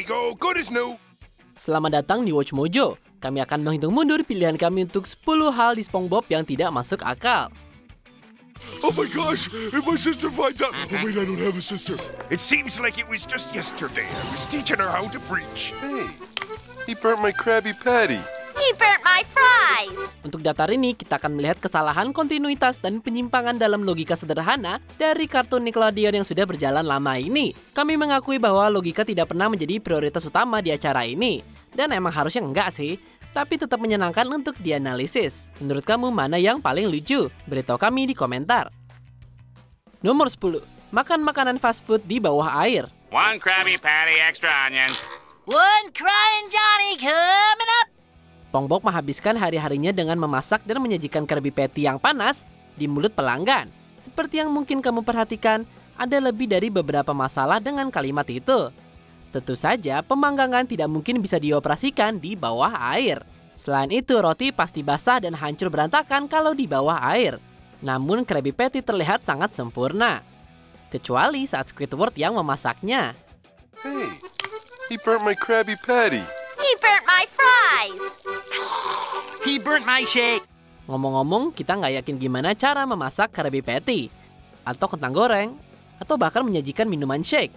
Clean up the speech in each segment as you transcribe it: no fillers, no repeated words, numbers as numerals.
go, good as new. Selamat datang di Watch Mojo. Kami akan menghitung mundur pilihan kami untuk 10 hal di SpongeBob yang tidak masuk akal. Oh my gosh, if my sister finds out... Oh wait, I don't have a sister. It seems like it was just yesterday. I was teaching her how to preach. Hey, he burnt my Krabby Patty. He burnt my fries. Untuk datar ini, kita akan melihat kesalahan kontinuitas dan penyimpangan dalam logika sederhana dari kartun Nickelodeon yang sudah berjalan lama ini. Kami mengakui bahwa logika tidak pernah menjadi prioritas utama di acara ini. Dan emang harusnya enggak sih, tapi tetap menyenangkan untuk dianalisis. Menurut kamu mana yang paling lucu? Beritahu kami di komentar. Nomor 10. Makan makanan fast food di bawah air. One Krabby Patty, extra onion. One crying Johnny coming up. SpongeBob menghabiskan hari-harinya dengan memasak dan menyajikan Krabby Patty yang panas di mulut pelanggan. Seperti yang mungkin kamu perhatikan, ada lebih dari beberapa masalah dengan kalimat itu. Tentu saja, pemanggangan tidak mungkin bisa dioperasikan di bawah air. Selain itu, roti pasti basah dan hancur berantakan kalau di bawah air. Namun, Krabby Patty terlihat sangat sempurna. Kecuali saat Squidward yang memasaknya. Hey, he burnt my Krabby Patty. He burnt my fries. He burnt my shake. Ngomong-ngomong, kita nggak yakin gimana cara memasak Krabby Patty, atau kentang goreng, atau bahkan menyajikan minuman shake.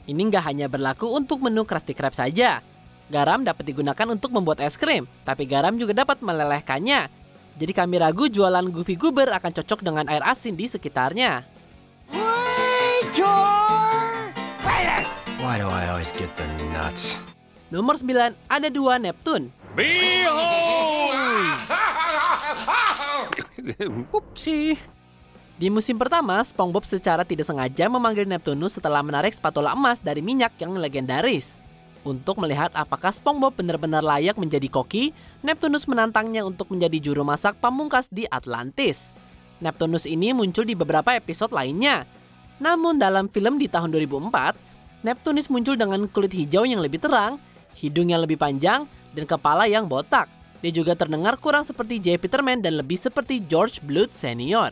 Ini nggak hanya berlaku untuk menu Krusty Krab saja. Garam dapat digunakan untuk membuat es krim, tapi garam juga dapat melelehkannya. Jadi kami ragu jualan Goofy Goober akan cocok dengan air asin di sekitarnya. Why do I always get the nuts? Nomor 9, ada 2 Neptune. Behold! Whoopsie. Di musim pertama, SpongeBob secara tidak sengaja memanggil Neptunus setelah menarik spatula emas dari minyak yang legendaris. Untuk melihat apakah SpongeBob benar-benar layak menjadi koki, Neptunus menantangnya untuk menjadi juru masak pamungkas di Atlantis. Neptunus ini muncul di beberapa episode lainnya. Namun dalam film di tahun 2004, Neptunus muncul dengan kulit hijau yang lebih terang, hidung yang lebih panjang, dan kepala yang botak. Dia juga terdengar kurang seperti J. Peterman dan lebih seperti George Blood Senior.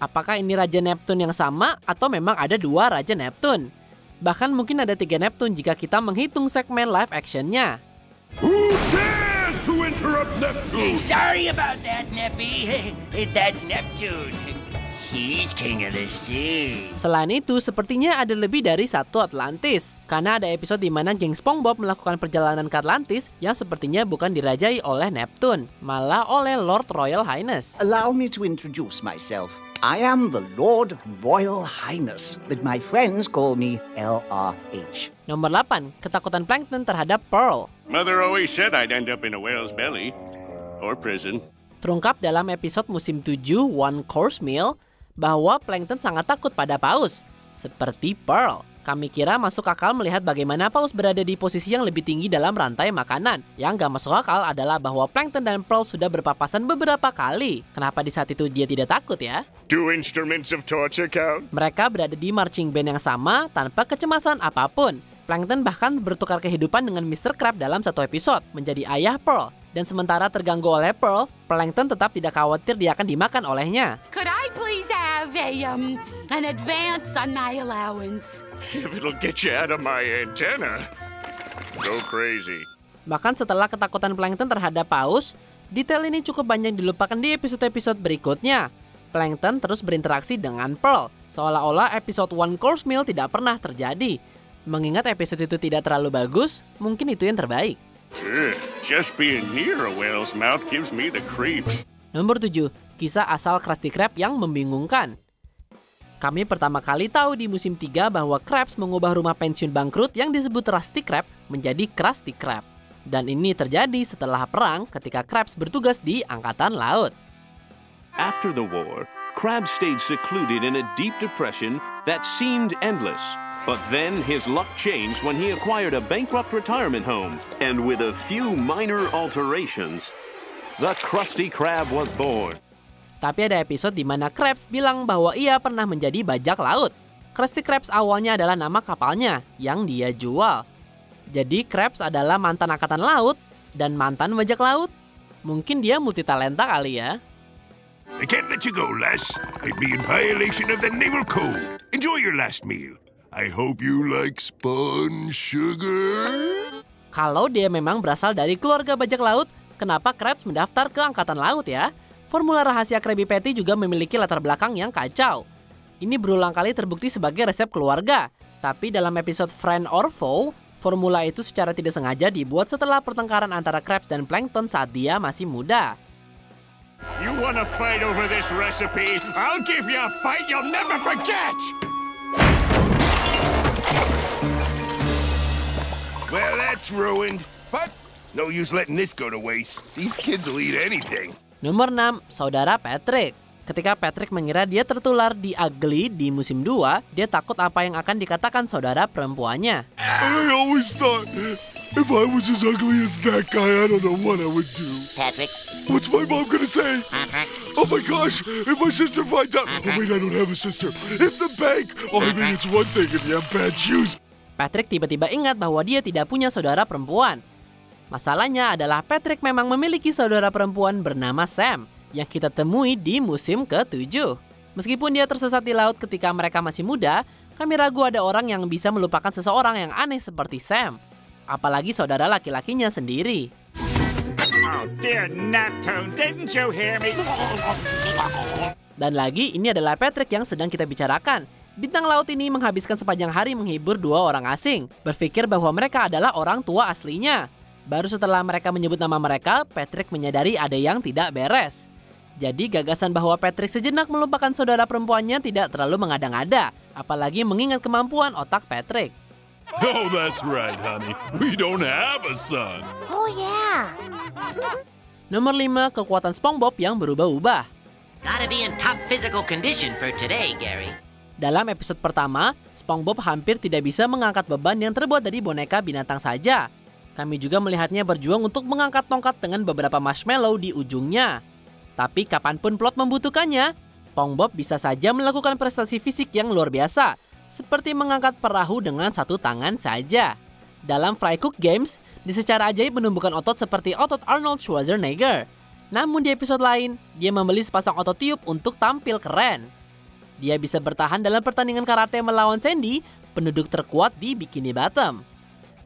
Apakah ini Raja Neptune yang sama atau memang ada 2 Raja Neptune? Bahkan mungkin ada 3 Neptune jika kita menghitung segmen live actionnya. Who dares to interrupt Neptune? Sorry about that, Neppy. That's Neptune. He's king of the sea. Selain itu, sepertinya ada lebih dari 1 Atlantis. Karena ada episode di mana geng SpongeBob melakukan perjalanan ke Atlantis yang sepertinya bukan dirajai oleh Neptune, malah oleh Lord Royal Highness. Allow me to introduce myself. I am the Lord Royal Highness, but my friends call me LRH. Nomor 8, ketakutan Plankton terhadap Pearl. Mother always said I'd end up in a whale's belly. Or prison. Terungkap dalam episode musim 7 One Course Meal bahwa Plankton sangat takut pada paus, seperti Pearl. Kami kira masuk akal melihat bagaimana paus berada di posisi yang lebih tinggi dalam rantai makanan. Yang gak masuk akal adalah bahwa Plankton dan Pearl sudah berpapasan beberapa kali. Kenapa di saat itu dia tidak takut ya? Do instruments of torture count? Mereka berada di marching band yang sama tanpa kecemasan apapun. Plankton bahkan bertukar kehidupan dengan Mr. Crab dalam satu episode, menjadi ayah Pearl. Dan sementara terganggu oleh Pearl, Plankton tetap tidak khawatir dia akan dimakan olehnya. Could I please have an advance on my allowance? If it'll get you out of my antenna. Go crazy. Bahkan setelah ketakutan Plankton terhadap paus, detail ini cukup banyak dilupakan di episode-episode berikutnya. Plankton terus berinteraksi dengan Pearl, seolah-olah episode One Course Meal tidak pernah terjadi. Mengingat episode itu tidak terlalu bagus, mungkin itu yang terbaik. Just being near a whale's mouth gives me the creeps. Nomor 7, kisah asal Krusty Krab yang membingungkan. Kami pertama kali tahu di musim 3 bahwa Krabs mengubah rumah pensiun bangkrut yang disebut Rusty Krab menjadi Krusty Krab. Dan ini terjadi setelah perang ketika Krabs bertugas di Angkatan Laut. After the war, Krabs stayed secluded in a deep depression that seemed endless. But then his luck changed when he acquired a bankrupt retirement home. And with a few minor alterations, the Krusty Krab was born. Tapi ada episode di mana Krabs bilang bahwa ia pernah menjadi bajak laut. Krusty Krabs awalnya adalah nama kapalnya yang dia jual. Jadi Krabs adalah mantan angkatan laut dan mantan bajak laut. Mungkin dia multitalenta kali ya. I can't let you go, lass. I'd be in violation of the naval code. Enjoy your last meal. I hope you like sponge sugar. Kalau dia memang berasal dari keluarga bajak laut, kenapa Krabs mendaftar ke Angkatan Laut ya? Formula rahasia Krabby Patty juga memiliki latar belakang yang kacau. Ini berulang kali terbukti sebagai resep keluarga. Tapi dalam episode Friend or Foe, formula itu secara tidak sengaja dibuat setelah pertengkaran antara Krabs dan Plankton saat dia masih muda. You wanna fight over this recipe? I'll give you a fight you'll never forget! Well, that's ruined. But no use letting this go to waste. These kids will eat anything. Nomor 6, Saudara Patrick. Ketika Patrick mengira dia tertular di Ugly di musim 2, dia takut apa yang akan dikatakan saudara perempuannya. I always thought, if I was as ugly as that guy, I don't know what I would do. Patrick. What's my mom gonna say? Patrick. Oh my gosh, if my sister finds out. Oh wait, I don't have a sister. If the bank. Oh, I mean, it's one thing if you have bad shoes. Patrick tiba-tiba ingat bahwa dia tidak punya saudara perempuan. Masalahnya adalah Patrick memang memiliki saudara perempuan bernama Sam yang kita temui di musim ke-7. Meskipun dia tersesat di laut ketika mereka masih muda, kami ragu ada orang yang bisa melupakan seseorang yang aneh seperti Sam. Apalagi saudara laki-lakinya sendiri. Oh dear Neptune, didn't you hear me? Dan lagi, ini adalah Patrick yang sedang kita bicarakan. Bintang laut ini menghabiskan sepanjang hari menghibur 2 orang asing, berpikir bahwa mereka adalah orang tua aslinya. Baru setelah mereka menyebut nama mereka, Patrick menyadari ada yang tidak beres. Jadi gagasan bahwa Patrick sejenak melupakan saudara perempuannya tidak terlalu mengada-ngada, apalagi mengingat kemampuan otak Patrick. Oh, that's right, honey. We don't have a son. Oh yeah. Nomor 5, kekuatan SpongeBob yang berubah-ubah. Gotta be in top physical condition for today, Gary. Dalam episode pertama, SpongeBob hampir tidak bisa mengangkat beban yang terbuat dari boneka binatang saja. Kami juga melihatnya berjuang untuk mengangkat tongkat dengan beberapa marshmallow di ujungnya. Tapi kapanpun plot membutuhkannya, SpongeBob bisa saja melakukan prestasi fisik yang luar biasa, seperti mengangkat perahu dengan 1 tangan saja. Dalam Fry Cook Games, dia secara ajaib menumbuhkan otot seperti otot Arnold Schwarzenegger. Namun di episode lain, dia membeli sepasang otot tiup untuk tampil keren. Dia bisa bertahan dalam pertandingan karate melawan Sandy, penduduk terkuat di Bikini Bottom.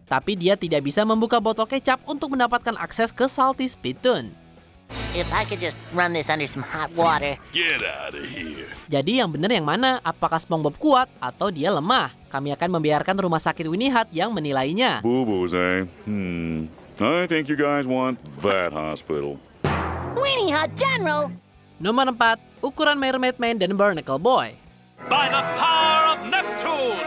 Tapi dia tidak bisa membuka botol kecap untuk mendapatkan akses ke Salty Spitoon. If I could just run this under some hot water. Get out of here. Jadi yang benar yang mana? Apakah SpongeBob kuat atau dia lemah? Kami akan membiarkan rumah sakit Winnie Hut yang menilainya. Boo-boos, eh? I think you guys want that hospital. Winnie Hut General. Nomor 4, ukuran Mermaid Man dan Barnacle Boy. By the power of Neptune,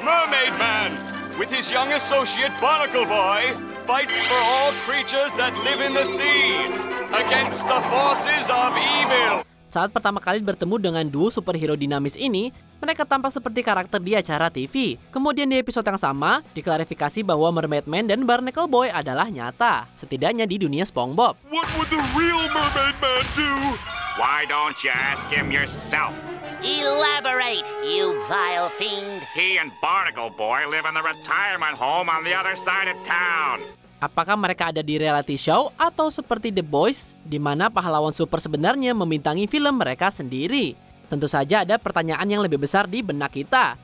Mermaid Man, with his young associate Barnacle Boy, fights for all creatures that live in the sea against the forces of evil. Saat pertama kali bertemu dengan duo superhero dinamis ini, mereka tampak seperti karakter di acara TV. Kemudian di episode yang sama, diklarifikasi bahwa Mermaid Man dan Barnacle Boy adalah nyata, setidaknya di dunia SpongeBob. What would the real Mermaid Man do? Why don't you ask him yourself? Elaborate, you vile fiend. He and Barnacle Boy live in the retirement home on the other side of town. Apakah mereka ada di reality show atau seperti The Boys, di mana pahlawan super sebenarnya membintangi film mereka sendiri? Tentu saja ada pertanyaan yang lebih besar di benak kita.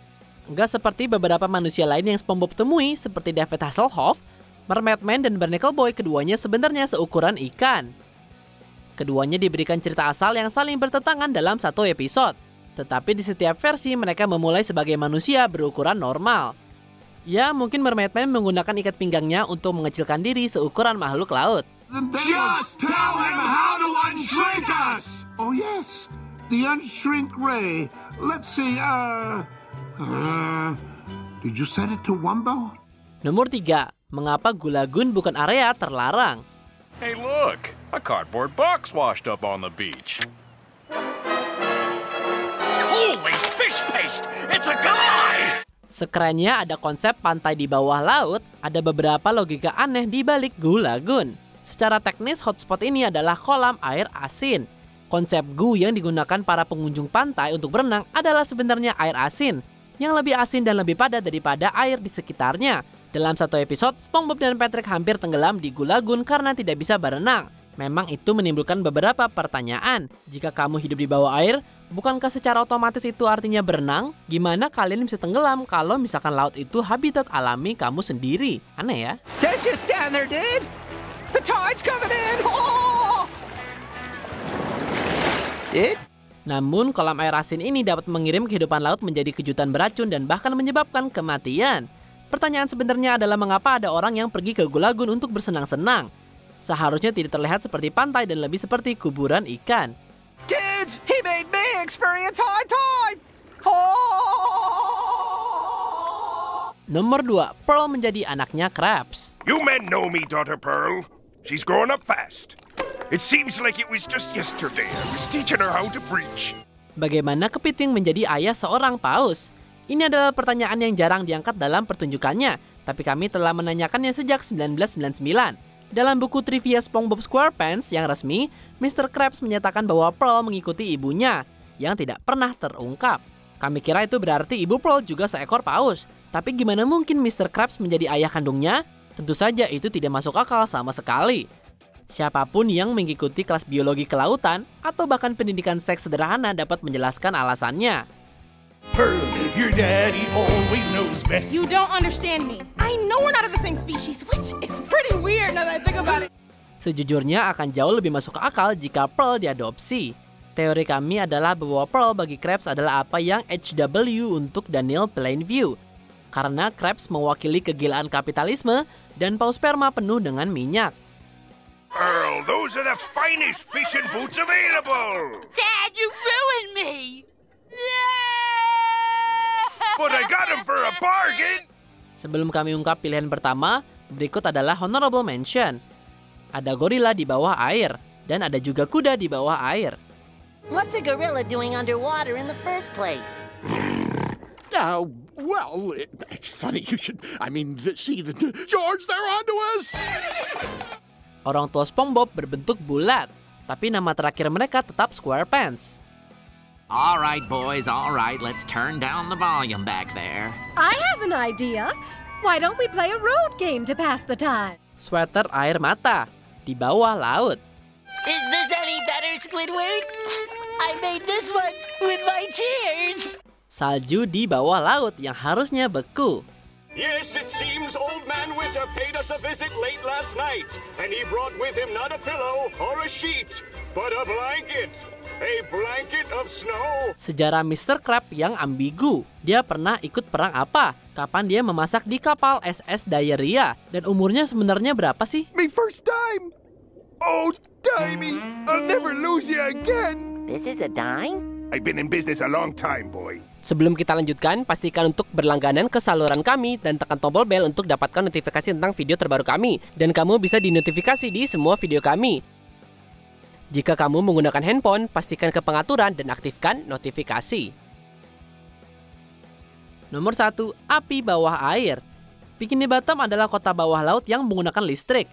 Enggak seperti beberapa manusia lain yang SpongeBob temui, seperti David Hasselhoff, Mermaid Man dan Barnacle Boy keduanya sebenarnya seukuran ikan. Keduanya diberikan cerita asal yang saling bertentangan dalam satu episode. Tetapi di setiap versi mereka memulai sebagai manusia berukuran normal. Ya, mungkin Mermaid Man menggunakan ikat pinggangnya untuk mengecilkan diri seukuran makhluk laut. Just tell him how to unshrink us! Oh yes, the unshrink ray. Let's see, did you set it to Wumbo? Nomor 3, mengapa Gulagun bukan area terlarang? Hey look, a cardboard box washed up on the beach. Holy fish paste! It's a guy! Sekerennya ada konsep pantai di bawah laut, ada beberapa logika aneh di balik Gulagun. Secara teknis, hotspot ini adalah kolam air asin. Konsep gu yang digunakan para pengunjung pantai untuk berenang adalah sebenarnya air asin, yang lebih asin dan lebih padat daripada air di sekitarnya. Dalam satu episode, SpongeBob dan Patrick hampir tenggelam di Gulagun karena tidak bisa berenang. Memang itu menimbulkan beberapa pertanyaan. Jika kamu hidup di bawah air, Bukankah secara otomatis itu artinya berenang? Gimana kalian bisa tenggelam kalau misalkan laut itu habitat alami kamu sendiri? Aneh ya? Don't just stand there, dude. The tide's coming in. Oh! Dude? Namun, kolam air asin ini dapat mengirim kehidupan laut menjadi kejutan beracun dan bahkan menyebabkan kematian. Pertanyaan sebenarnya adalah mengapa ada orang yang pergi ke Gulagun untuk bersenang-senang? Seharusnya tidak terlihat seperti pantai dan lebih seperti kuburan ikan. Dudes, he made me experience high tide. Oh! Nomor 2, Pearl menjadi anaknya Krabs. You men know me, daughter Pearl. She's growing up fast. It seems like it was just yesterday I was teaching her how to preach. Bagaimana kepiting menjadi ayah seorang paus? Ini adalah pertanyaan yang jarang diangkat dalam pertunjukannya, tapi kami telah menanyakannya sejak 1999. Dalam buku trivia SpongeBob SquarePants yang resmi, Mr. Krabs menyatakan bahwa Pearl mengikuti ibunya, yang tidak pernah terungkap. Kami kira itu berarti ibu Pearl juga seekor paus. Tapi gimana mungkin Mr. Krabs menjadi ayah kandungnya? Tentu saja itu tidak masuk akal sama sekali. Siapapun yang mengikuti kelas biologi kelautan atau bahkan pendidikan seks sederhana dapat menjelaskan alasannya. Pearl, your daddy always knows best. You don't understand me. I know we're not of the same species, which is pretty weird now that I think about it. Sejujurnya akan jauh lebih masuk akal jika Pearl diadopsi. Teori kami adalah bahwa Pearl bagi Krabs adalah apa yang HW untuk Daniel Plainview. Karena Krabs mewakili kegilaan kapitalisme dan paus sperma penuh dengan minyak. Pearl, those are the finest fishing boots available. Dad, you ruined me. But I got them for a bargain. Sebelum kami ungkap pilihan pertama, berikut adalah honorable mention. Ada gorila di bawah air, dan ada juga kuda di bawah air. What's a gorilla doing underwater in the first place? Well, it's funny you should... see, George, they're onto us! Orang tua SpongeBob berbentuk bulat, tapi nama terakhir mereka tetap SquarePants. All right, boys, all right. Let's turn down the volume back there. I have an idea. Why don't we play a road game to pass the time? Sweater air mata di bawah laut. Is this any better, Squidward? I made this one with my tears. Salju di bawah laut yang harusnya beku. Yes, it seems Old Man Winter paid us a visit late last night, and he brought with him not a pillow or a sheet, but a blanket. A blanket of snow. Sejarah Mr. Krab yang ambigu. Dia pernah ikut perang apa? Kapan dia memasak di kapal SS Diarrhea? Dan umurnya sebenarnya berapa sih? Me first time. Oh, Dimey, I'll never lose you again. This is a dime? I've been in business a long time, boy. Sebelum kita lanjutkan, pastikan untuk berlangganan ke saluran kami dan tekan tombol bel untuk dapatkan notifikasi tentang video terbaru kami. Dan kamu bisa dinotifikasi di semua video kami. Jika kamu menggunakan handphone, pastikan ke pengaturan dan aktifkan notifikasi. Nomor 1, api bawah air. Bikini Bottom adalah kota bawah laut yang menggunakan listrik.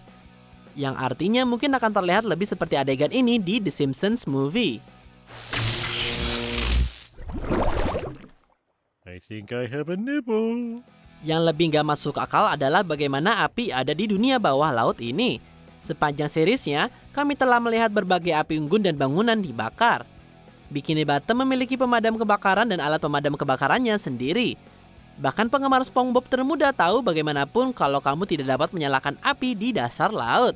Yang artinya mungkin akan terlihat lebih seperti adegan ini di The Simpsons movie. I think I have a nibble. Yang lebih nggak masuk akal adalah bagaimana api ada di dunia bawah laut ini. Sepanjang seriesnya, kami telah melihat berbagai api unggun dan bangunan dibakar. Bikini Bottom memiliki pemadam kebakaran dan alat pemadam kebakarannya sendiri. Bahkan penggemar SpongeBob termuda tahu bagaimanapun kalau kamu tidak dapat menyalakan api di dasar laut.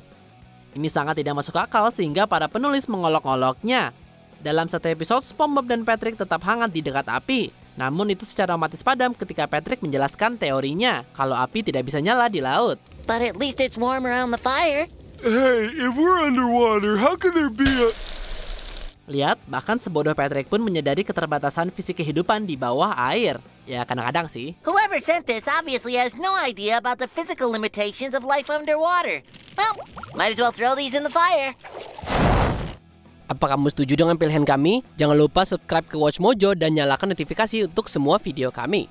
Ini sangat tidak masuk akal sehingga para penulis mengolok-oloknya. Dalam satu episode, SpongeBob dan Patrick tetap hangat di dekat api. Namun itu secara otomatis padam ketika Patrick menjelaskan teorinya kalau api tidak bisa nyala di laut. But at least it's warm around the fire. Hey, if we're underwater, how can there be a... Lihat, bahkan sebodoh Patrick pun menyadari keterbatasan fisik kehidupan di bawah air. Ya, kadang-kadang sih. Whoever sent this obviously has no idea about the physical limitations of life underwater. Well, might as well throw these in the fire. Apa kamu setuju dengan pilihan kami? Jangan lupa subscribe ke Watch Mojo dan nyalakan notifikasi untuk semua video kami.